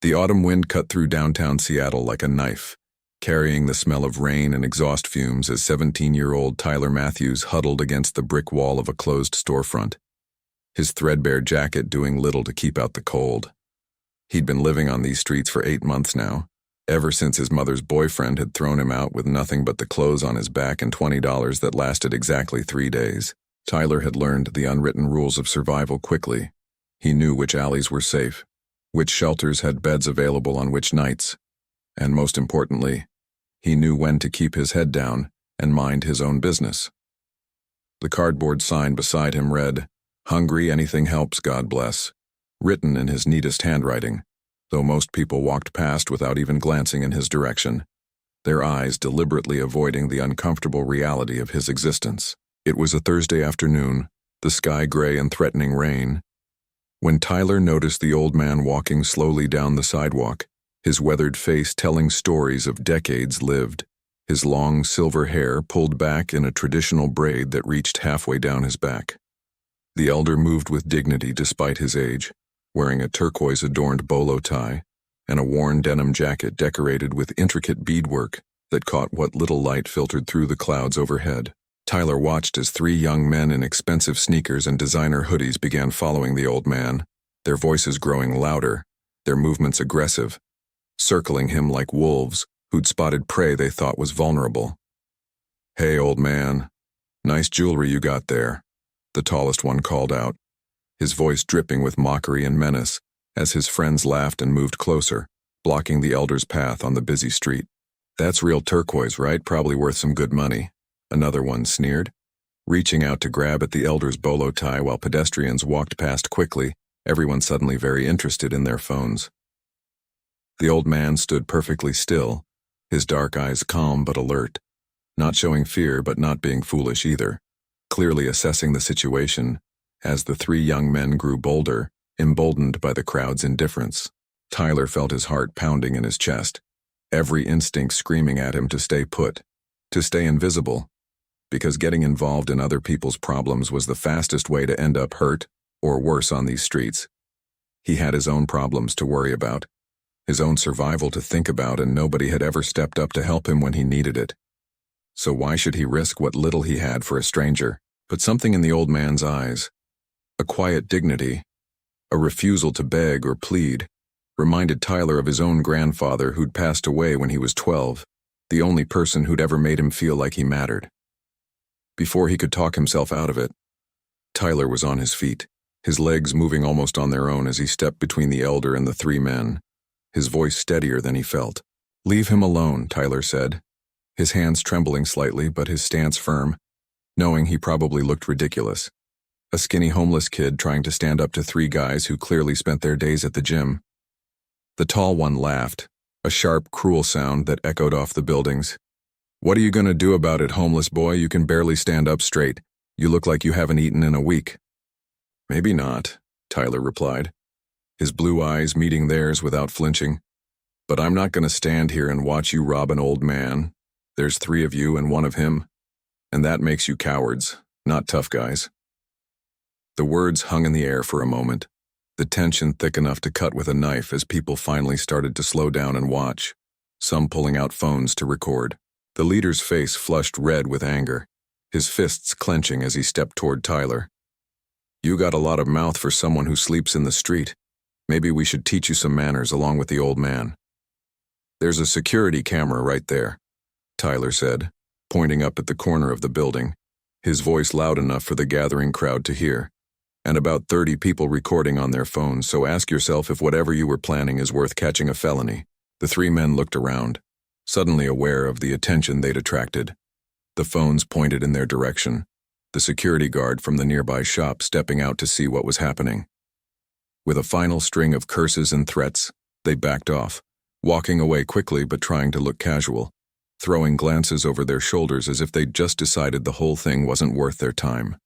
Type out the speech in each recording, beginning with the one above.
The autumn wind cut through downtown Seattle like a knife, carrying the smell of rain and exhaust fumes as 17-year-old Tyler Matthews huddled against the brick wall of a closed storefront, his threadbare jacket doing little to keep out the cold. He'd been living on these streets for 8 months now, ever since his mother's boyfriend had thrown him out with nothing but the clothes on his back and $20 that lasted exactly 3 days. Tyler had learned the unwritten rules of survival quickly. He knew which alleys were safe, which shelters had beds available on which nights, and most importantly, he knew when to keep his head down and mind his own business. The cardboard sign beside him read, "Hungry, anything helps, God bless," written in his neatest handwriting, though most people walked past without even glancing in his direction, their eyes deliberately avoiding the uncomfortable reality of his existence. It was a Thursday afternoon, the sky gray and threatening rain, when Tyler noticed the old man walking slowly down the sidewalk, his weathered face telling stories of decades lived, his long silver hair pulled back in a traditional braid that reached halfway down his back. The elder moved with dignity despite his age, wearing a turquoise-adorned bolo tie and a worn denim jacket decorated with intricate beadwork that caught what little light filtered through the clouds overhead. Tyler watched as 3 young men in expensive sneakers and designer hoodies began following the old man, their voices growing louder, their movements aggressive, circling him like wolves who'd spotted prey they thought was vulnerable. "Hey, old man, nice jewelry you got there," the tallest one called out, his voice dripping with mockery and menace as his friends laughed and moved closer, blocking the elder's path on the busy street. "That's real turquoise, right? Probably worth some good money," another one sneered, reaching out to grab at the elder's bolo tie while pedestrians walked past quickly, everyone suddenly very interested in their phones. The old man stood perfectly still, his dark eyes calm but alert, not showing fear but not being foolish either, clearly assessing the situation as the 3 young men grew bolder, emboldened by the crowd's indifference. Tyler felt his heart pounding in his chest, every instinct screaming at him to stay put, to stay invisible, because getting involved in other people's problems was the fastest way to end up hurt or worse on these streets. He had his own problems to worry about, his own survival to think about, and nobody had ever stepped up to help him when he needed it. So why should he risk what little he had for a stranger? But something in the old man's eyes, a quiet dignity, a refusal to beg or plead, reminded Tyler of his own grandfather who'd passed away when he was 12, the only person who'd ever made him feel like he mattered. Before he could talk himself out of it, Tyler was on his feet, his legs moving almost on their own as he stepped between the elder and the 3 men, his voice steadier than he felt. "Leave him alone," Tyler said, his hands trembling slightly but his stance firm, knowing he probably looked ridiculous. A skinny homeless kid trying to stand up to 3 guys who clearly spent their days at the gym. The tall one laughed, a sharp, cruel sound that echoed off the buildings. "What are you going to do about it, homeless boy? You can barely stand up straight. You look like you haven't eaten in a week." "Maybe not," Tyler replied, his blue eyes meeting theirs without flinching. "But I'm not going to stand here and watch you rob an old man. There's 3 of you and 1 of him, and that makes you cowards, not tough guys." The words hung in the air for a moment, the tension thick enough to cut with a knife as people finally started to slow down and watch, some pulling out phones to record. The leader's face flushed red with anger, his fists clenching as he stepped toward Tyler. "You got a lot of mouth for someone who sleeps in the street. Maybe we should teach you some manners along with the old man." "There's a security camera right there," Tyler said, pointing up at the corner of the building, his voice loud enough for the gathering crowd to hear, "and about 30 people recording on their phones, so ask yourself if whatever you were planning is worth catching a felony." The 3 men looked around, suddenly aware of the attention they'd attracted. The phones pointed in their direction, the security guard from the nearby shop stepping out to see what was happening. With a final string of curses and threats, they backed off, walking away quickly but trying to look casual, throwing glances over their shoulders as if they'd just decided the whole thing wasn't worth their time.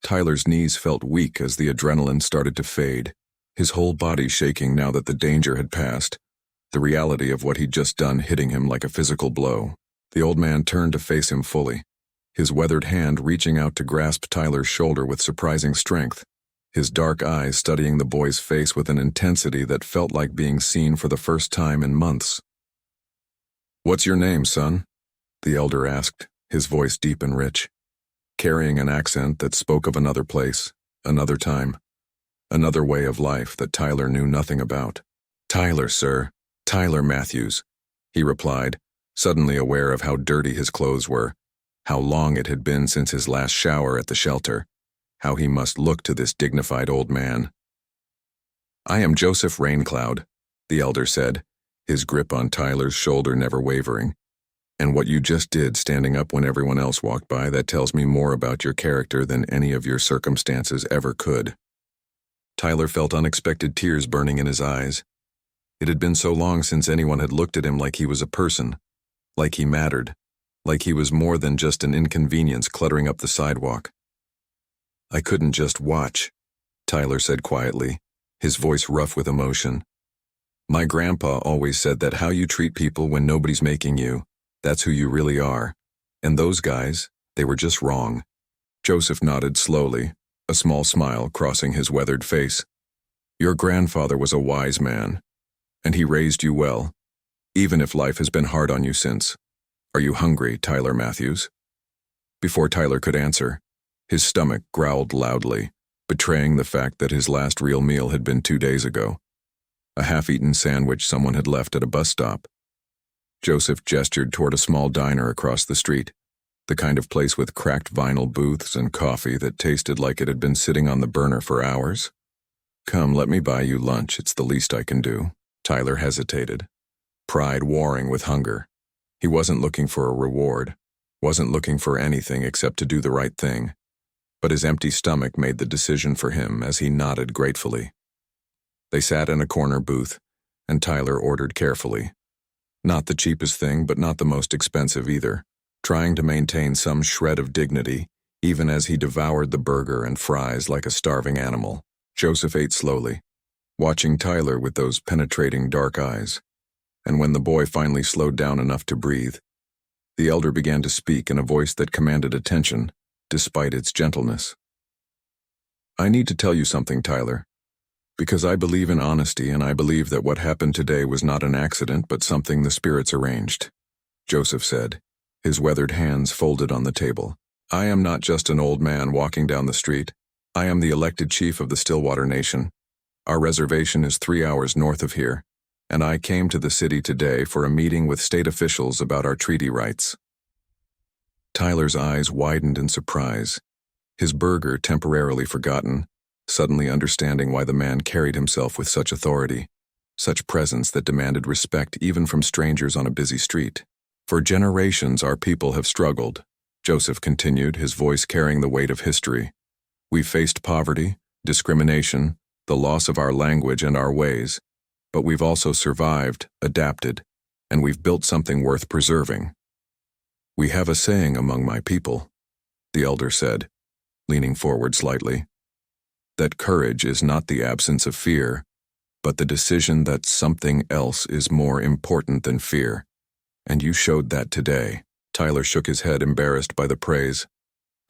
Tyler's knees felt weak as the adrenaline started to fade, his whole body shaking now that the danger had passed, the reality of what he'd just done hitting him like a physical blow. The old man turned to face him fully, his weathered hand reaching out to grasp Tyler's shoulder with surprising strength, his dark eyes studying the boy's face with an intensity that felt like being seen for the first time in months. "What's your name, son?" the elder asked, his voice deep and rich, carrying an accent that spoke of another place, another time, another way of life that Tyler knew nothing about. "Tyler, sir. Tyler Matthews," he replied, suddenly aware of how dirty his clothes were, how long it had been since his last shower at the shelter, how he must look to this dignified old man. "I am Joseph Raincloud," the elder said, his grip on Tyler's shoulder never wavering. "And what you just did standing up when everyone else walked by, that tells me more about your character than any of your circumstances ever could." Tyler felt unexpected tears burning in his eyes. It had been so long since anyone had looked at him like he was a person, like he mattered, like he was more than just an inconvenience cluttering up the sidewalk. "I couldn't just watch," Tyler said quietly, his voice rough with emotion. "My grandpa always said that how you treat people when nobody's making you, that's who you really are. And those guys, they were just wrong." Joseph nodded slowly, a small smile crossing his weathered face. "Your grandfather was a wise man, and he raised you well, even if life has been hard on you since. Are you hungry, Tyler Matthews?" Before Tyler could answer, his stomach growled loudly, betraying the fact that his last real meal had been 2 days ago. A half-eaten sandwich someone had left at a bus stop. Joseph gestured toward a small diner across the street, the kind of place with cracked vinyl booths and coffee that tasted like it had been sitting on the burner for hours. "Come, let me buy you lunch, it's the least I can do." Tyler hesitated, pride warring with hunger. He wasn't looking for a reward, wasn't looking for anything except to do the right thing. But his empty stomach made the decision for him as he nodded gratefully. They sat in a corner booth, and Tyler ordered carefully. Not the cheapest thing, but not the most expensive either, trying to maintain some shred of dignity, even as he devoured the burger and fries like a starving animal. Joseph ate slowly, watching Tyler with those penetrating dark eyes. And when the boy finally slowed down enough to breathe, the elder began to speak in a voice that commanded attention, despite its gentleness. "I need to tell you something, Tyler, because I believe in honesty and I believe that what happened today was not an accident but something the spirits arranged," Joseph said, his weathered hands folded on the table. "I am not just an old man walking down the street. I am the elected chief of the Stillwater Nation. Our reservation is 3 hours north of here, and I came to the city today for a meeting with state officials about our treaty rights." Tyler's eyes widened in surprise, his burger temporarily forgotten, suddenly understanding why the man carried himself with such authority, such presence that demanded respect even from strangers on a busy street. "For generations our people have struggled," Joseph continued, his voice carrying the weight of history. "We've faced poverty, discrimination, the loss of our language and our ways, but we've also survived, adapted, and we've built something worth preserving. We have a saying among my people," the elder said, leaning forward slightly, "that courage is not the absence of fear, but the decision that something else is more important than fear. And you showed that today." Tyler shook his head, embarrassed by the praise.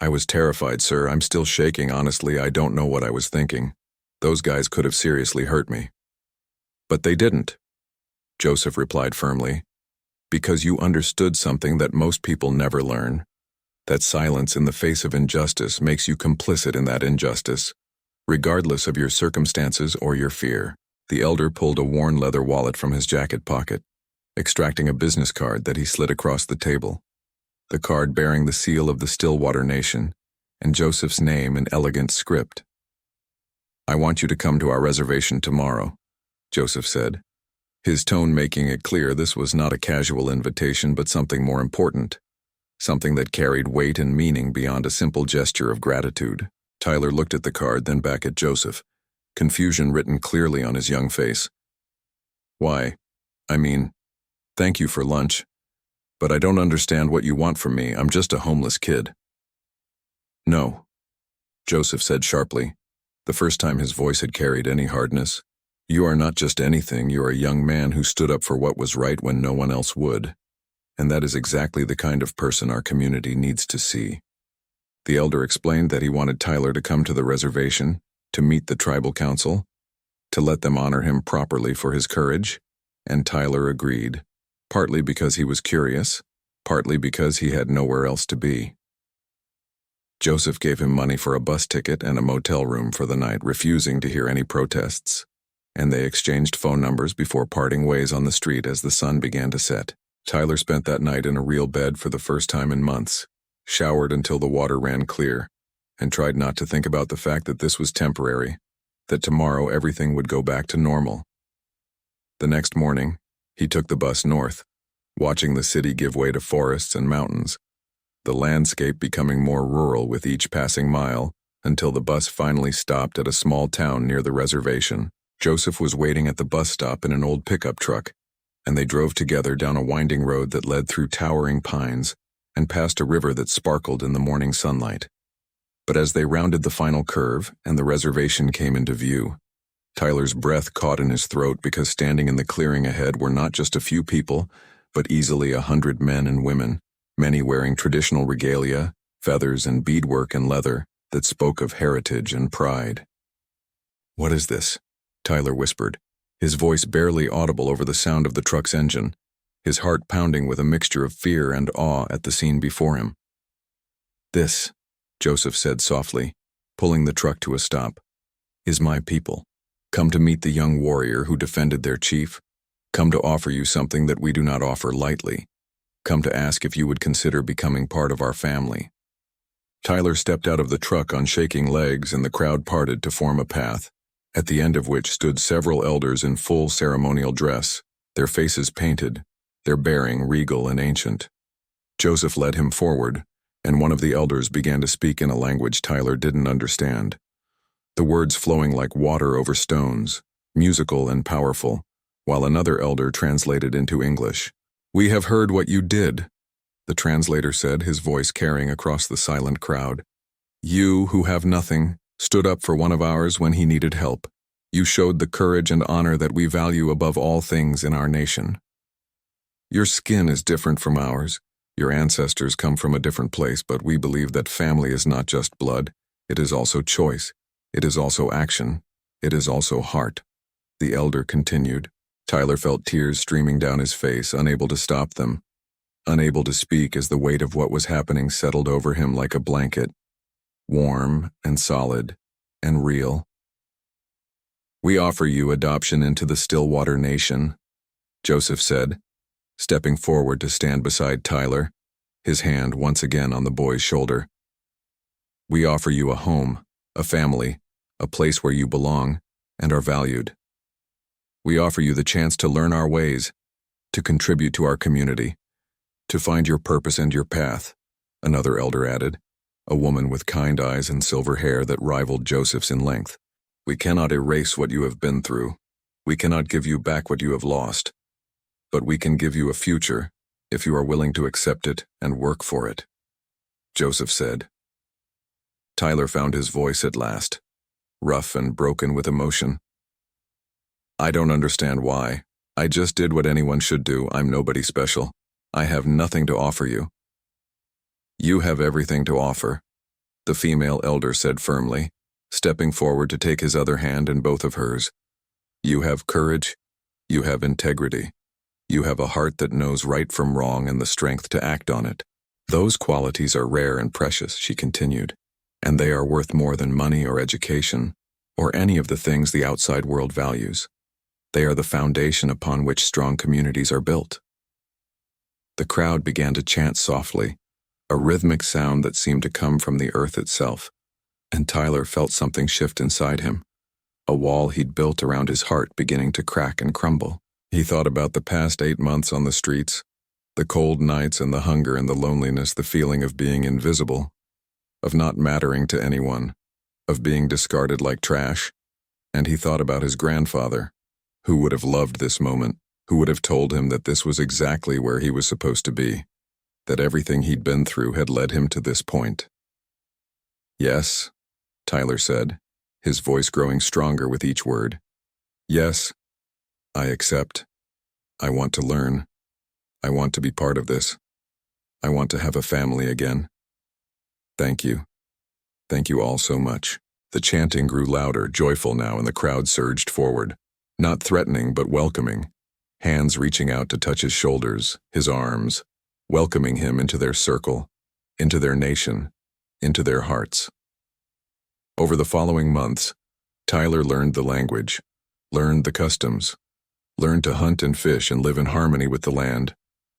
"I was terrified, sir. I'm still shaking, honestly. I don't know what I was thinking. Those guys could have seriously hurt me." "But they didn't," Joseph replied firmly, "because you understood something that most people never learn, that silence in the face of injustice makes you complicit in that injustice, regardless of your circumstances or your fear." The elder pulled a worn leather wallet from his jacket pocket, extracting a business card that he slid across the table, the card bearing the seal of the Stillwater Nation and Joseph's name in elegant script. "I want you to come to our reservation tomorrow," Joseph said, his tone making it clear this was not a casual invitation but something more important, something that carried weight and meaning beyond a simple gesture of gratitude. Tyler looked at the card, then back at Joseph, confusion written clearly on his young face. "Why, I mean, thank you for lunch, but I don't understand what you want from me. I'm just a homeless kid." "No," Joseph said sharply, the first time his voice had carried any hardness. "You are not just anything. You are a young man who stood up for what was right when no one else would. And that is exactly the kind of person our community needs to see." The elder explained that he wanted Tyler to come to the reservation to meet the tribal council, to let them honor him properly for his courage, and Tyler agreed, partly because he was curious, partly because he had nowhere else to be. Joseph gave him money for a bus ticket and a motel room for the night, refusing to hear any protests, and they exchanged phone numbers before parting ways on the street as the sun began to set. Tyler spent that night in a real bed for the first time in months, showered until the water ran clear, and tried not to think about the fact that this was temporary, that tomorrow everything would go back to normal. The next morning, he took the bus north, watching the city give way to forests and mountains, the landscape becoming more rural with each passing mile, until the bus finally stopped at a small town near the reservation. Joseph was waiting at the bus stop in an old pickup truck, and they drove together down a winding road that led through towering pines and past a river that sparkled in the morning sunlight. But as they rounded the final curve and the reservation came into view, Tyler's breath caught in his throat because standing in the clearing ahead were not just a few people, but easily 100 men and women, many wearing traditional regalia, feathers and beadwork and leather that spoke of heritage and pride. "What is this?" Tyler whispered, his voice barely audible over the sound of the truck's engine, his heart pounding with a mixture of fear and awe at the scene before him. "This," Joseph said softly, pulling the truck to a stop, "is my people. Come to meet the young warrior who defended their chief. Come to offer you something that we do not offer lightly. Come to ask if you would consider becoming part of our family." Tyler stepped out of the truck on shaking legs, and the crowd parted to form a path, at the end of which stood several elders in full ceremonial dress, their faces painted, their bearing regal and ancient. Joseph led him forward, and one of the elders began to speak in a language Tyler didn't understand, the words flowing like water over stones, musical and powerful, while another elder translated into English. "We have heard what you did," the translator said, his voice carrying across the silent crowd. "You, who have nothing, stood up for one of ours when he needed help. You showed the courage and honor that we value above all things in our nation. Your skin is different from ours. Your ancestors come from a different place, but we believe that family is not just blood. It is also choice. It is also action. It is also heart," the elder continued. Tyler felt tears streaming down his face, unable to stop them, unable to speak as the weight of what was happening settled over him like a blanket, warm and solid and real. "We offer you adoption into the Stillwater Nation," Joseph said, stepping forward to stand beside Tyler, his hand once again on the boy's shoulder. "We offer you a home, a family, a place where you belong and are valued. We offer you the chance to learn our ways, to contribute to our community, to find your purpose and your path," another elder added, a woman with kind eyes and silver hair that rivaled Joseph's in length. "We cannot erase what you have been through. We cannot give you back what you have lost. But we can give you a future if you are willing to accept it and work for it," Joseph said. Tyler found his voice at last, rough and broken with emotion. "I don't understand why. I just did what anyone should do. I'm nobody special. I have nothing to offer you." "You have everything to offer," the female elder said firmly, stepping forward to take his other hand in both of hers. "You have courage. You have integrity. You have a heart that knows right from wrong and the strength to act on it. Those qualities are rare and precious," she continued, "and they are worth more than money or education, or any of the things the outside world values. They are the foundation upon which strong communities are built." The crowd began to chant softly, a rhythmic sound that seemed to come from the earth itself, and Tyler felt something shift inside him, a wall he'd built around his heart beginning to crack and crumble. He thought about the past 8 months on the streets, the cold nights and the hunger and the loneliness, the feeling of being invisible, of not mattering to anyone, of being discarded like trash, and he thought about his grandfather, who would have loved this moment, who would have told him that this was exactly where he was supposed to be, that everything he'd been through had led him to this point. "Yes," Tyler said, his voice growing stronger with each word. "Yes, I accept. I want to learn. I want to be part of this. I want to have a family again. Thank you. Thank you all so much." The chanting grew louder, joyful now, and the crowd surged forward. Not threatening, but welcoming. Hands reaching out to touch his shoulders, his arms, welcoming him into their circle, into their nation, into their hearts. Over the following months, Tyler learned the language, learned the customs, learned to hunt and fish and live in harmony with the land,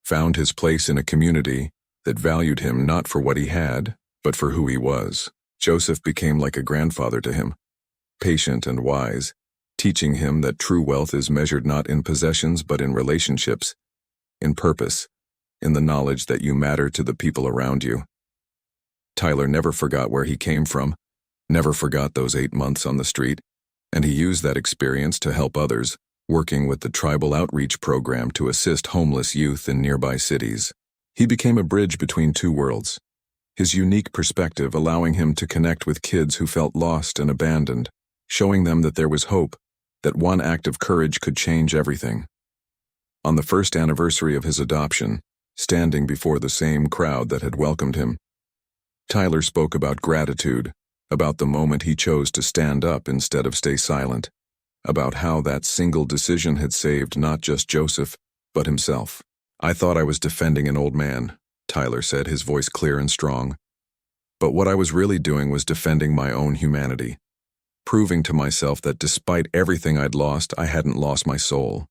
found his place in a community that valued him not for what he had, but for who he was. Joseph became like a grandfather to him, patient and wise, teaching him that true wealth is measured not in possessions but in relationships, in purpose, in the knowledge that you matter to the people around you. Tyler never forgot where he came from, never forgot those 8 months on the street, and he used that experience to help others, working with the tribal outreach program to assist homeless youth in nearby cities. He became a bridge between two worlds, his unique perspective allowing him to connect with kids who felt lost and abandoned, showing them that there was hope, that one act of courage could change everything. On the first anniversary of his adoption, standing before the same crowd that had welcomed him, Tyler spoke about gratitude, about the moment he chose to stand up instead of stay silent, about how that single decision had saved not just Joseph, but himself. "I thought I was defending an old man," Tyler said, his voice clear and strong. "But what I was really doing was defending my own humanity, proving to myself that despite everything I'd lost, I hadn't lost my soul."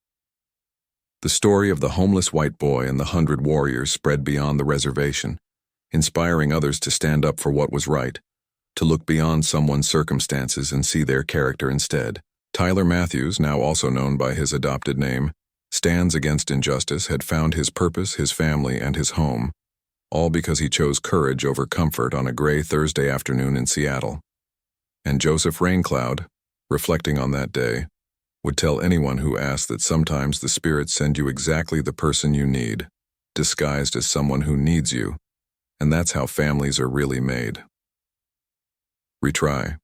The story of the homeless white boy and the 100 warriors spread beyond the reservation, inspiring others to stand up for what was right, to look beyond someone's circumstances and see their character instead. Tyler Matthews, now also known by his adopted name, Stands Against Injustice, had found his purpose, his family, and his home, all because he chose courage over comfort on a gray Thursday afternoon in Seattle. And Joseph Raincloud, reflecting on that day, would tell anyone who asked that sometimes the spirits send you exactly the person you need, disguised as someone who needs you, and that's how families are really made. Retry.